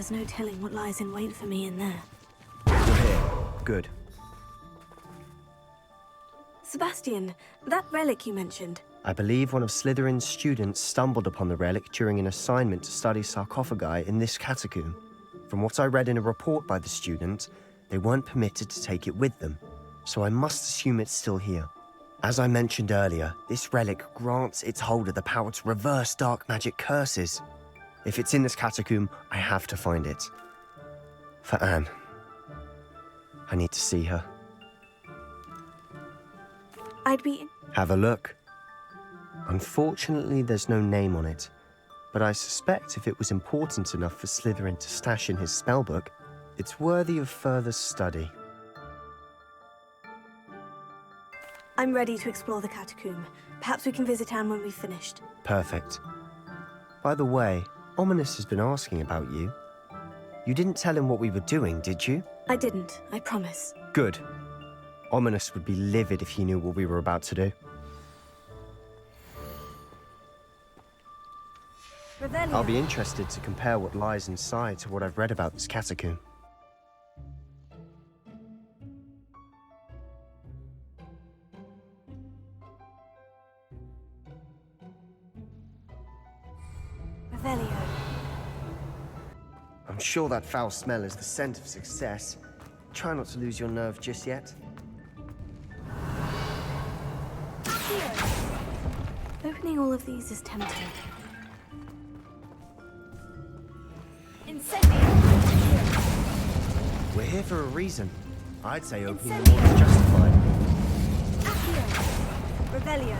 There's no telling what lies in wait for me in there. You're here. Good. Sebastian, that relic you mentioned. I believe one of Slytherin's students stumbled upon the relic during an assignment to study sarcophagi in this catacomb. From what I read in a report by the student, they weren't permitted to take it with them, so I must assume it's still here. As I mentioned earlier, this relic grants its holder the power to reverse dark magic curses. If it's in this catacomb, I have to find it. For Anne. I need to see her. I'd be... Have a look. Unfortunately, there's no name on it, but I suspect if it was important enough for Slytherin to stash in his spellbook, it's worthy of further study. I'm ready to explore the catacomb. Perhaps we can visit Anne when we've finished. Perfect. By the way, Ominis has been asking about you. You didn't tell him what we were doing, did you? I didn't, I promise. Good. Ominis would be livid if he knew what we were about to do. Revelio. I'll be interested to compare what lies inside to what I've read about this catacomb. Revelio. I'm sure that foul smell is the scent of success. Try not to lose your nerve just yet. Opening all of these is tempting. We're here for a reason. I'd say opening them all is justified. Revelio.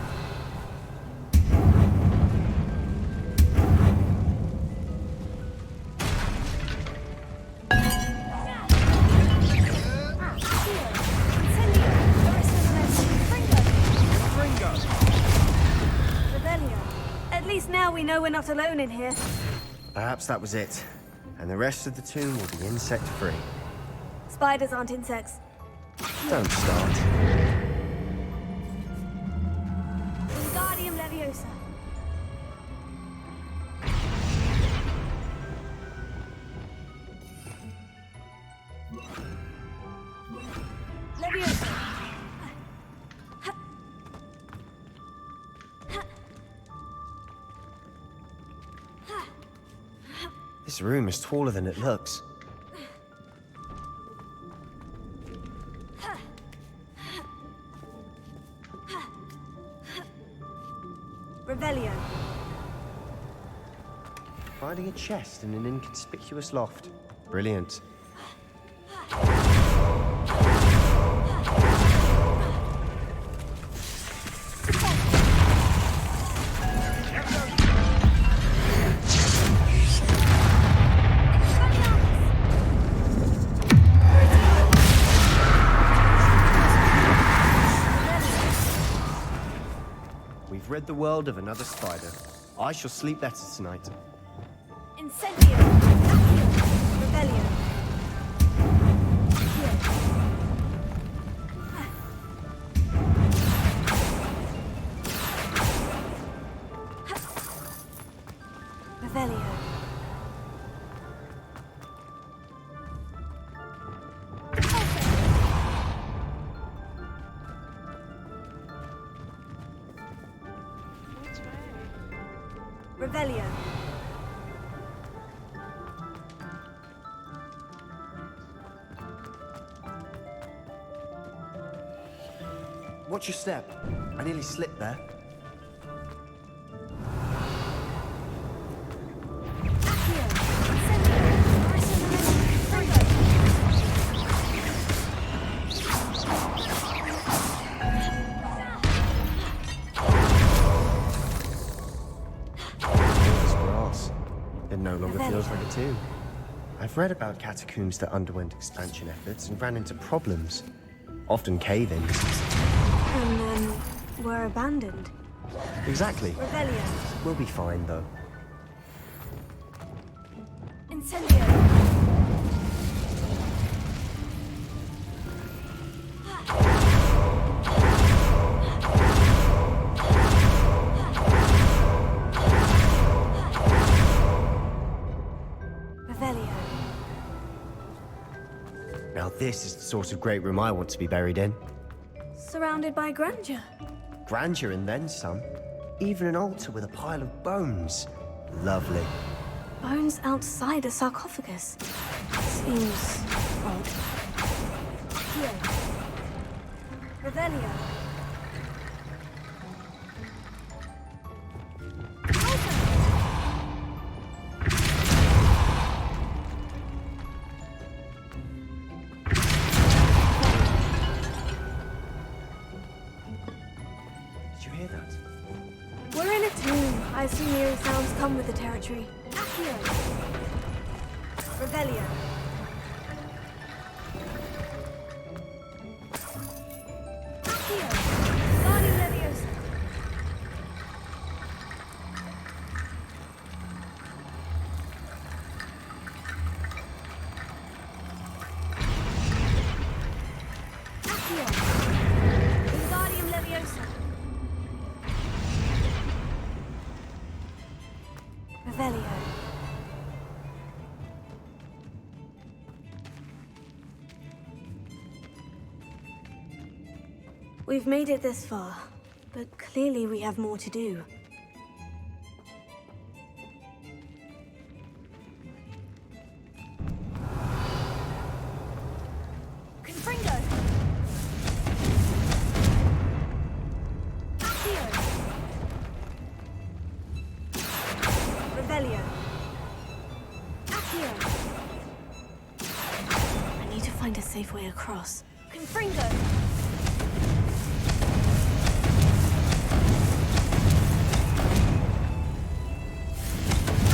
At least now we know we're not alone in here. Perhaps that was it. And the rest of the tomb will be insect-free. Spiders aren't insects. Don't start. Wingardium Leviosa. Leviosa. This room is taller than it looks. Revelio. Finding a chest in an inconspicuous loft. Brilliant. We've rid the world of another spider. I shall sleep better tonight. Incendio. Revelio. Revelio. Revelio. Watch your step. I nearly slipped there. It no longer feels like a tomb. I've read about catacombs that underwent expansion efforts and ran into problems, often cave-ins. And then were abandoned. Exactly. Revelio. We'll be fine, though. Incendio. Revelio. This is the sort of great room I want to be buried in. Surrounded by grandeur. Grandeur and then some. Even an altar with a pile of bones. Lovely. Bones outside a sarcophagus. Seems odd. Here. Revelio. We're in a tomb. I assume eerie sounds come with the territory. Accio. Revelio. Accio. Guardian Leviosa. Accio. Wingardium Leviosa. Revelio. We've made it this far, but clearly we have more to do. Confringo! Accio! Revelio. Accio. I need to find a safe way across. Confringo.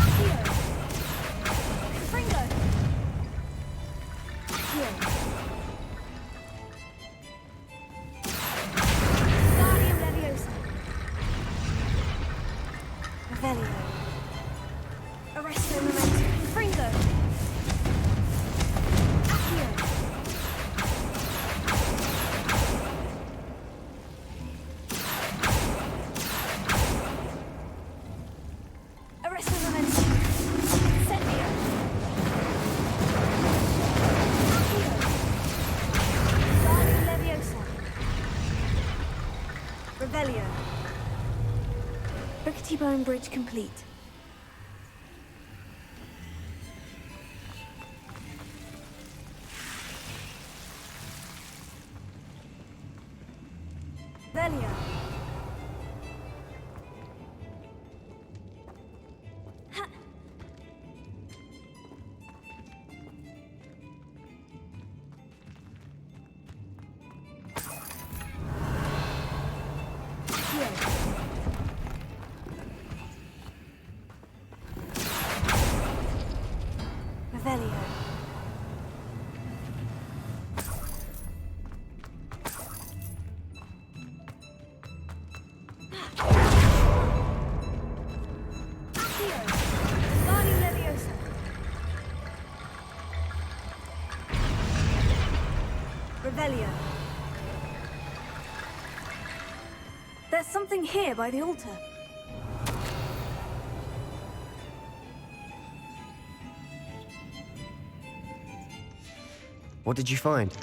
Accio. Confringo. Accio. Guardium Leviosa. Revelio. Arresto Memento. Confringo. Accio. Arresto Memento. Incendio. Accio. Guardium Leviosa. Revelio. Rickety Bone Bridge complete. Revelio. Ha. Here. Revelio. Accio. Guardium Leviosa. Revelio. There's something here by the altar. What did you find?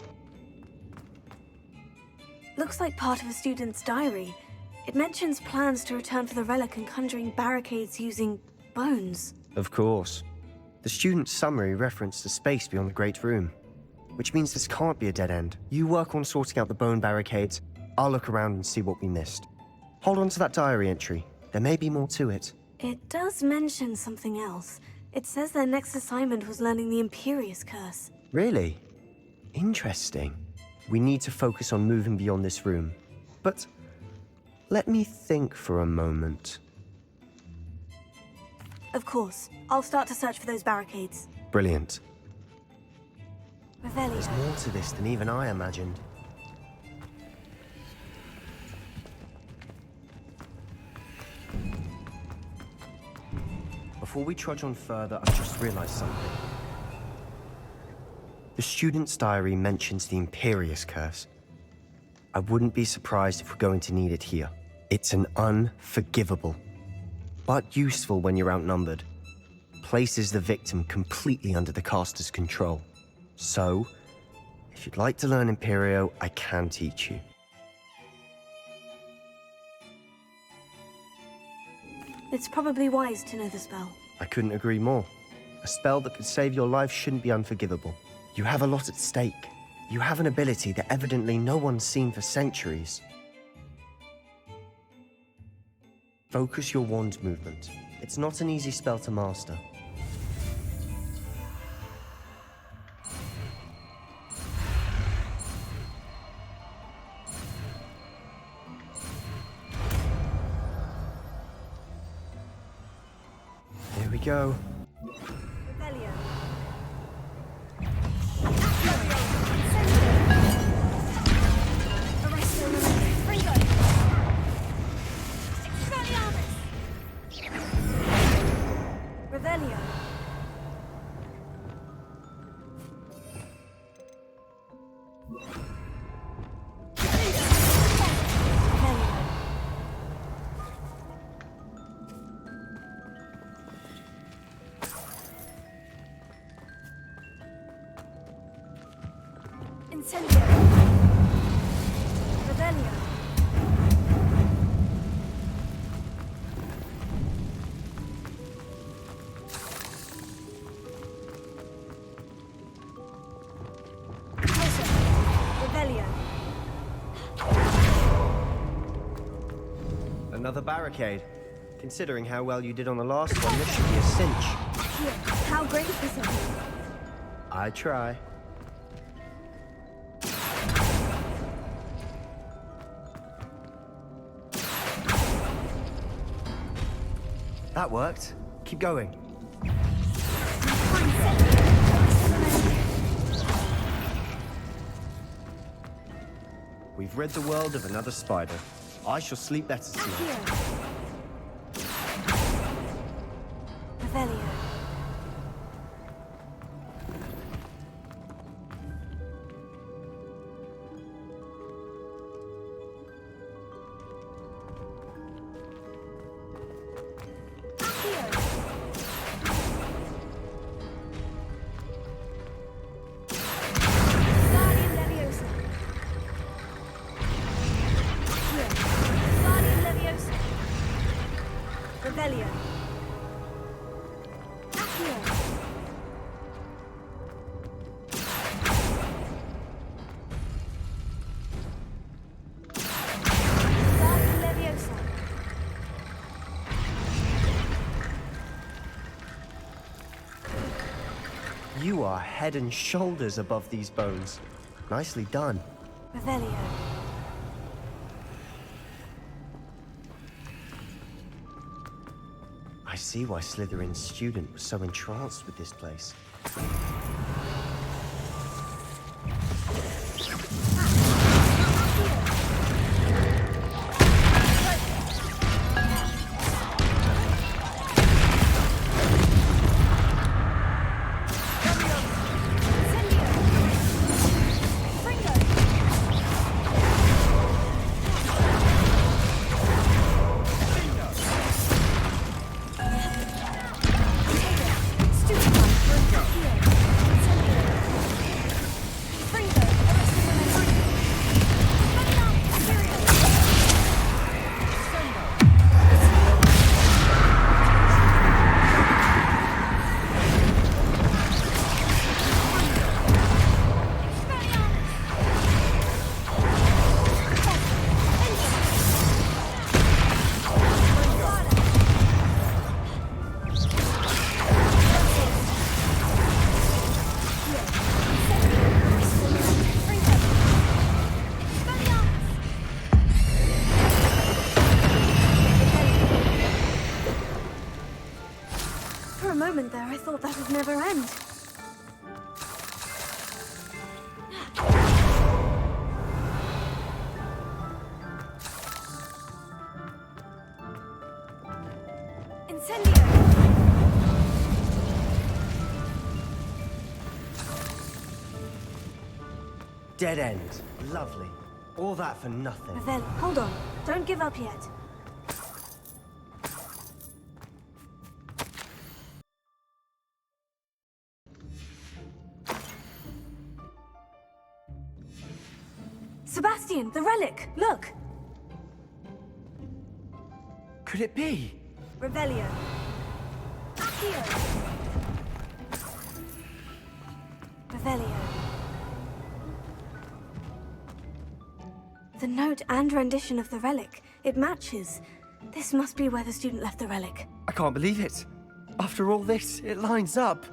Looks like part of a student's diary. It mentions plans to return for the relic and conjuring barricades using bones. Of course. The student's summary referenced a space beyond the Great Room, which means this can't be a dead end. You work on sorting out the bone barricades. I'll look around and see what we missed. Hold on to that diary entry. There may be more to it. It does mention something else. It says their next assignment was learning the Imperious Curse. Really? Interesting. We need to focus on moving beyond this room. But let me think for a moment. Of course. I'll start to search for those barricades. Brilliant. Revelio. There's more to this than even I imagined. Before we trudge on further, I've just realized something. The student's diary mentions the Imperious Curse. I wouldn't be surprised if we're going to need it here. It's an unforgivable, but useful when you're outnumbered. Places the victim completely under the caster's control. So, If you'd like to learn Imperio, I can teach you. It's probably wise to know the spell. I couldn't agree more. A spell that could save your life shouldn't be unforgivable. You have a lot at stake. You have an ability that evidently no one's seen for centuries. Focus your wand movement. It's not an easy spell to master. Here we go. Revelio. Revelio. Incendio. Revelio. Closer. Revelio. Another barricade. Considering how well you did on the last one, this should be a cinch. Here. How great is this? I try. That worked. Keep going. We've rid the world of another spider. I shall sleep better tonight. Revelio. Revelio. Accio. Guardian Leviosa. You are head and shoulders above these bones. Nicely done. Revelio. I see why Slytherin's student was so entranced with this place. For a moment there, I thought that would never end. Incendio! Dead end. Lovely. All that for nothing. Revelio, hold on. Don't give up yet. Sebastian, the relic! Look! Could it be? Revelio. Accio! Revelio. The note and rendition of the relic. It matches. This must be where the student left the relic. I can't believe it. After all this, it lines up.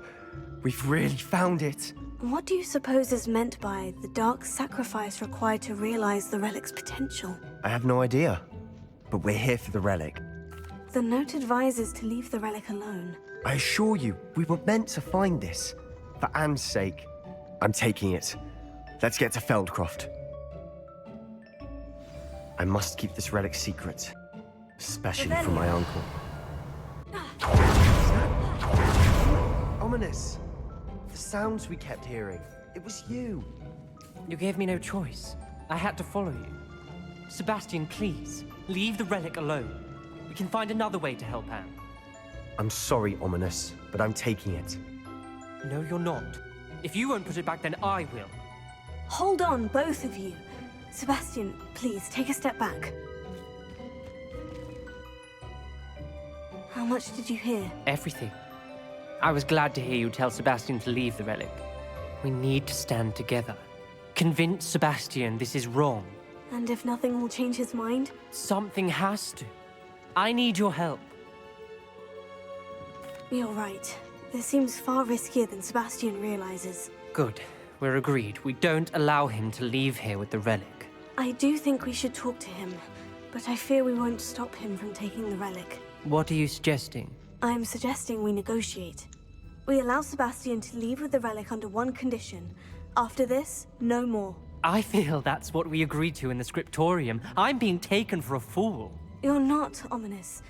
We've really found it. What do you suppose is meant by the dark sacrifice required to realize the relic's potential? I have no idea. But we're here for the relic. The note advises to leave the relic alone. I assure you, we were meant to find this. For Anne's sake. I'm taking it. Let's get to Feldcroft. I must keep this relic secret. Especially from my uncle. Ominis! The sounds we kept hearing. It was you. You gave me no choice. I had to follow you. Sebastian, please, leave the relic alone. We can find another way to help Anne. I'm sorry, Ominis, but I'm taking it. No, you're not. If you won't put it back, then I will. Hold on, both of you. Sebastian, please, take a step back. How much did you hear? Everything. I was glad to hear you tell Sebastian to leave the relic. We need to stand together. Convince Sebastian this is wrong. And if nothing will change his mind? Something has to. I need your help. You're right. This seems far riskier than Sebastian realizes. Good. We're agreed. We don't allow him to leave here with the relic. I do think we should talk to him, but I fear we won't stop him from taking the relic. What are you suggesting? I'm suggesting we negotiate. We allow Sebastian to leave with the relic under one condition. After this, no more. I feel that's what we agreed to in the scriptorium. I'm being taken for a fool. You're not, Ominis.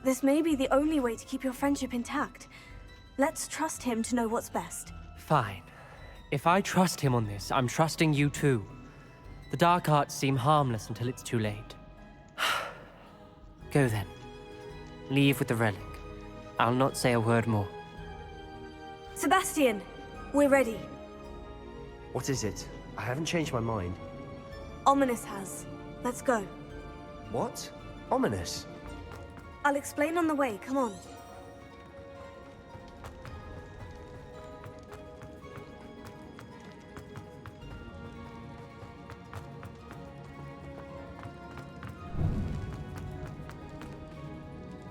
This may be the only way to keep your friendship intact. Let's trust him to know what's best. Fine. If I trust him on this, I'm trusting you too. The dark arts seem harmless until it's too late. Go then. Leave with the relic. I'll not say a word more. Sebastian, we're ready. What is it? I haven't changed my mind. Ominis has. Let's go. What? Ominis? I'll explain on the way, come on.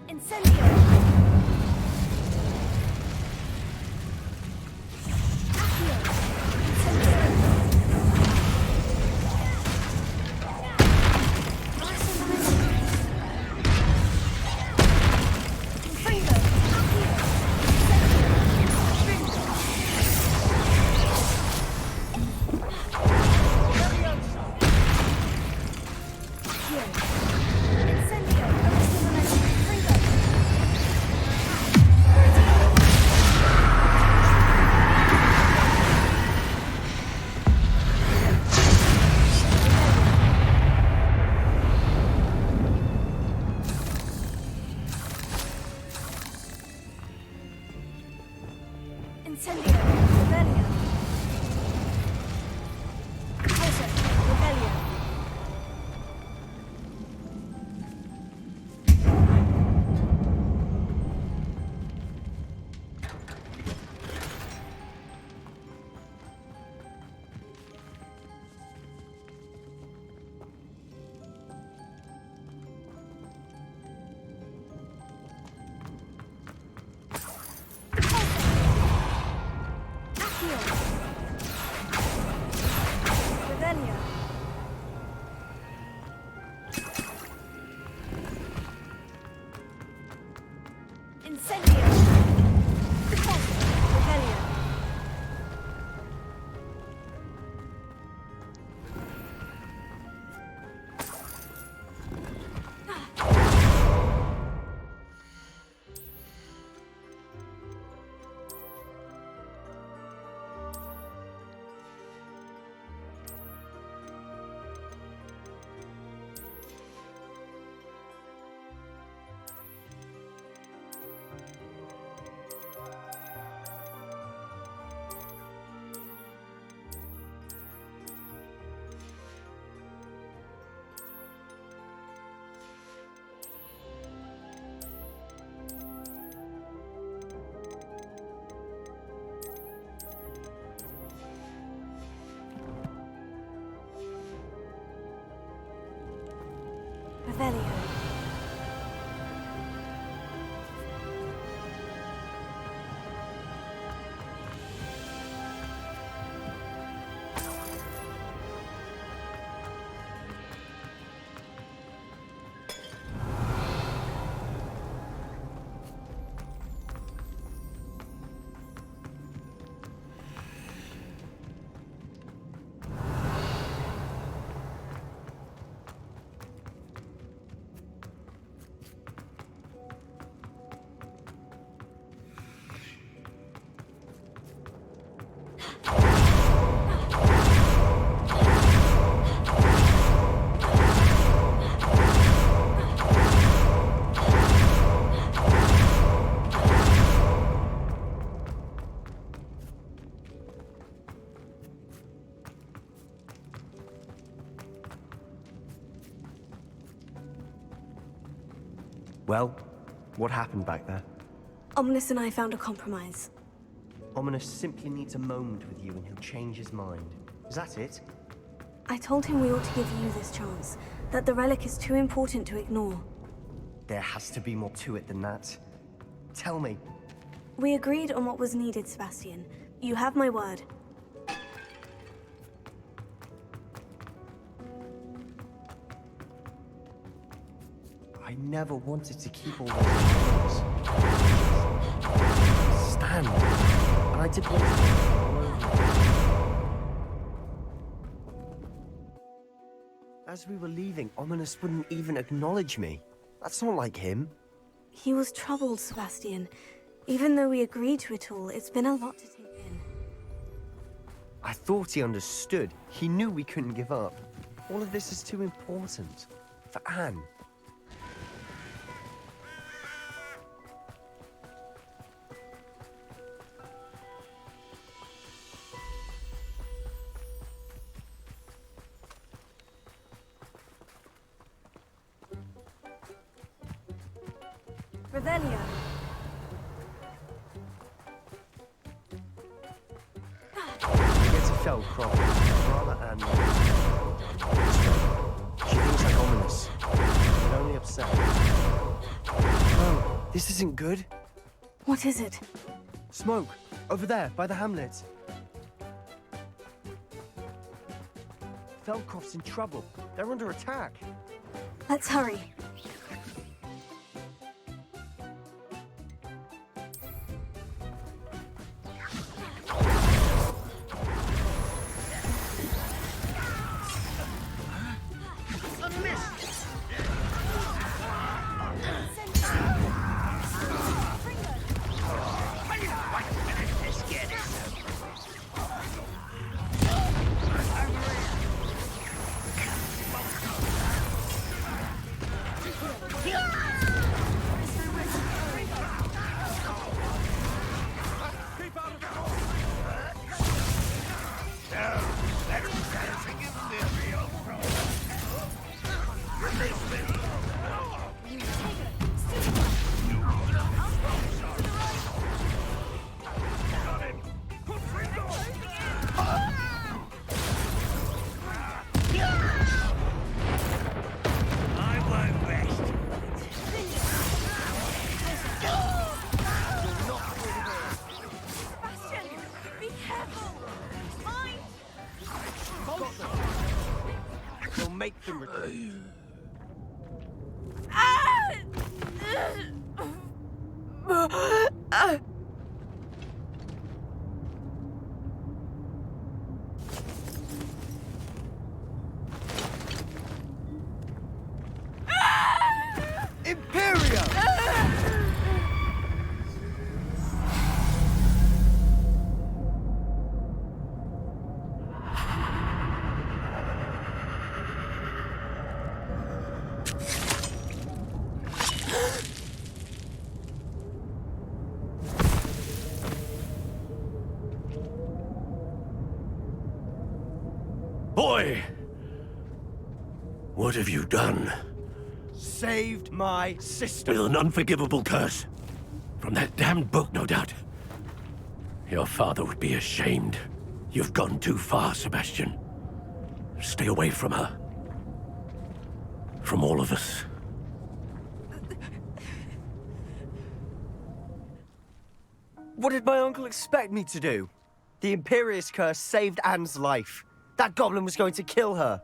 Incendio! Revelio. Well, what happened back there? Ominis and I found a compromise. Ominis simply needs a moment with you and he'll change his mind. Is that it? I told him we ought to give you this chance, that the relic is too important to ignore. There has to be more to it than that. Tell me. We agreed on what was needed, Sebastian. You have my word. I never wanted to keep all those things. Stand. And I did want to all over. As we were leaving, Ominis wouldn't even acknowledge me. That's not like him. He was troubled, Sebastian. Even though we agreed to it all, it's been a lot to take in. I thought he understood. He knew we couldn't give up. All of this is too important. For Anne. Revelio. Get to Feldcroft. Rather Anne. She thinks like Ominis. I'm only upset. Oh, this isn't good. What is it? Smoke. Over there, by the hamlet. Feldcroft's in trouble. They're under attack. Let's hurry. Make them return. Imperio! Boy! What have you done? Saved my sister. With an unforgivable curse. From that damned book, no doubt. Your father would be ashamed. You've gone too far, Sebastian. Stay away from her. from all of us. What did my uncle expect me to do? The Imperious curse saved Anne's life. That goblin was going to kill her.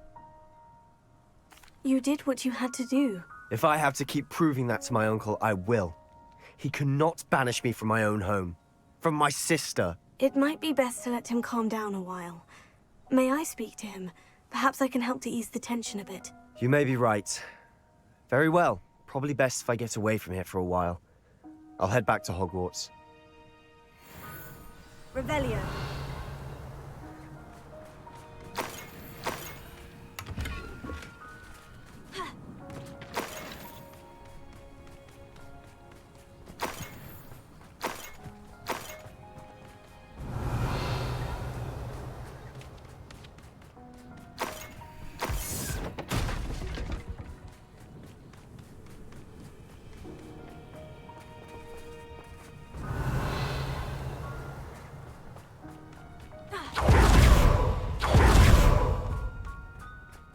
You did what you had to do. If I have to keep proving that to my uncle, I will. He cannot banish me from my own home. From my sister. It might be best to let him calm down a while. May I speak to him? Perhaps I can help to ease the tension a bit. You may be right. Very well. Probably best if I get away from here for a while. I'll head back to Hogwarts. Revelio.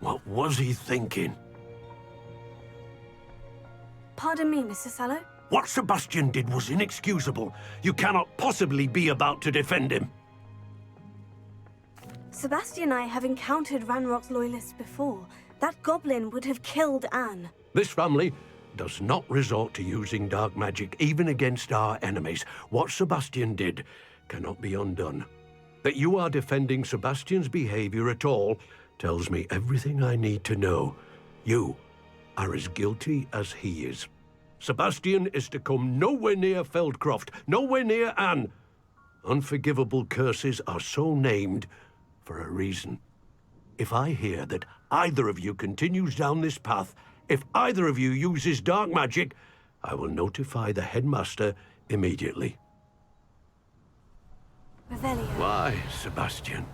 What was he thinking? Pardon me, Mr. Sallow? What Sebastian did was inexcusable. You cannot possibly be about to defend him. Sebastian and I have encountered Ranrock's loyalists before. That goblin would have killed Anne. This family does not resort to using dark magic even against our enemies. What Sebastian did cannot be undone. That you are defending Sebastian's behavior at all tells me everything I need to know. You are as guilty as he is. Sebastian is to come nowhere near Feldcroft, nowhere near Anne. Unforgivable curses are so named for a reason. If I hear that either of you continues down this path, if either of you uses dark magic, I will notify the headmaster immediately. Revelio. Why, Sebastian?